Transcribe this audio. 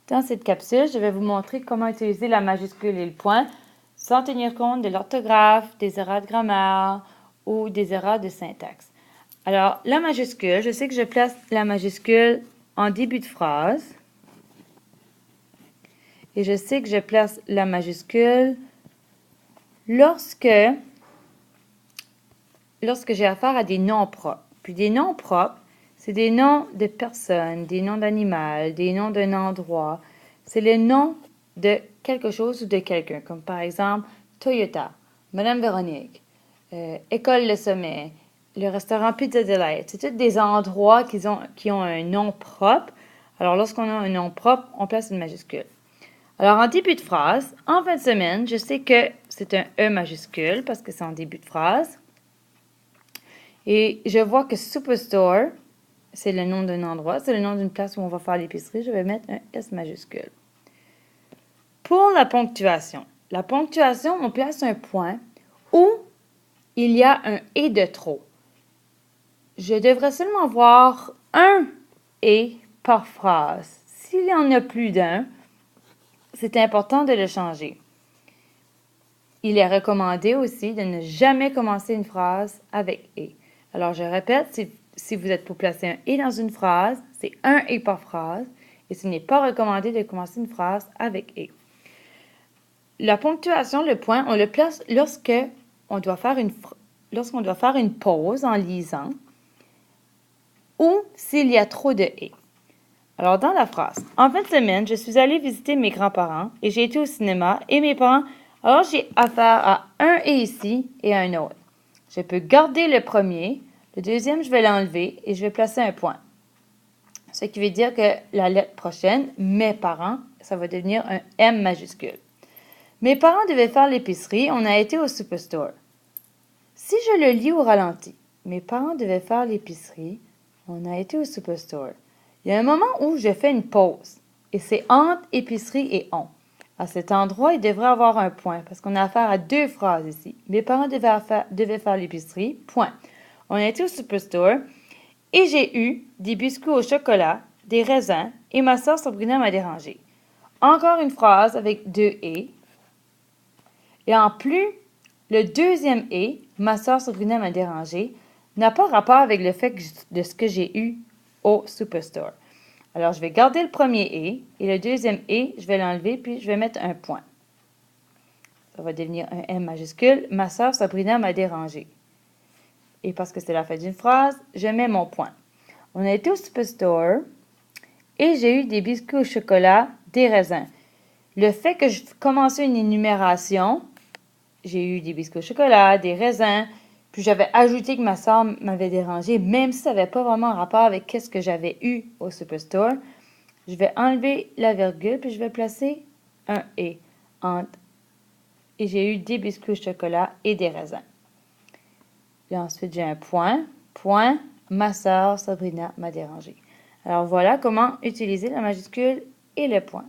Dans cette capsule, je vais vous montrer comment utiliser la majuscule et le point sans tenir compte de l'orthographe, des erreurs de grammaire ou des erreurs de syntaxe. Alors, la majuscule, je sais que je place la majuscule en début de phrase et je sais que je place la majuscule lorsque j'ai affaire à des noms propres. Puis des noms propres, c'est des noms de personnes, des noms d'animaux, des noms d'un endroit. C'est le nom de quelque chose ou de quelqu'un, comme par exemple Toyota, Madame Véronique, École Le Sommet, le restaurant Pizza Delight. C'est tous des endroits qui ont un nom propre. Alors, lorsqu'on a un nom propre, on place une majuscule. Alors, en début de phrase, en fin de semaine, je sais que c'est un E majuscule parce que c'est en début de phrase. Et je vois que Superstore, c'est le nom d'un endroit, c'est le nom d'une place où on va faire l'épicerie. Je vais mettre un S majuscule. Pour la ponctuation, on place un point où il y a un « et » de trop. Je devrais seulement voir un « et » par phrase. S'il y en a plus d'un, c'est important de le changer. Il est recommandé aussi de ne jamais commencer une phrase avec « et ». Alors, je répète, si vous êtes pour placer un « et » dans une phrase, c'est un « et » par phrase, et ce n'est pas recommandé de commencer une phrase avec « et ». La ponctuation, le point, on le place lorsqu'on doit faire une pause en lisant ou s'il y a trop de « et ». Alors, dans la phrase, en fin de semaine, je suis allée visiter mes grands-parents et j'ai été au cinéma et mes parents. Alors, j'ai affaire à un « et » ici et un autre. Je peux garder le premier, le deuxième, je vais l'enlever et je vais placer un point. Ce qui veut dire que la lettre prochaine, mes parents, ça va devenir un M majuscule. Mes parents devaient faire l'épicerie, on a été au Superstore. Si je le lis au ralenti, mes parents devaient faire l'épicerie, on a été au Superstore. Il y a un moment où je fais une pause et c'est entre épicerie et on. À cet endroit, il devrait avoir un point parce qu'on a affaire à deux phrases ici. Mes parents devaient faire l'épicerie, point. On a été au Superstore et j'ai eu des biscuits au chocolat, des raisins et ma soeur Sabrina m'a dérangé. Encore une phrase avec deux « et ». Et en plus, le deuxième « et », ma soeur Sabrina m'a dérangé, n'a pas rapport avec le fait de ce que j'ai eu au Superstore. Alors, je vais garder le premier « et » le deuxième « et », je vais l'enlever, puis je vais mettre un point. Ça va devenir un M majuscule. Ma soeur Sabrina m'a dérangé. Et parce que c'est la fin d'une phrase, je mets mon point. On a été au Superstore et j'ai eu des biscuits au chocolat, des raisins. Le fait que je commençais une énumération, j'ai eu des biscuits au chocolat, des raisins, puis j'avais ajouté que ma soeur m'avait dérangé, même si ça n'avait pas vraiment rapport avec ce que j'avais eu au Superstore. Je vais enlever la virgule, puis je vais placer un « et » entre. Et j'ai eu des biscuits au chocolat et des raisins. Et ensuite, j'ai un point. Point, ma soeur Sabrina m'a dérangé. Alors voilà comment utiliser la majuscule et le point.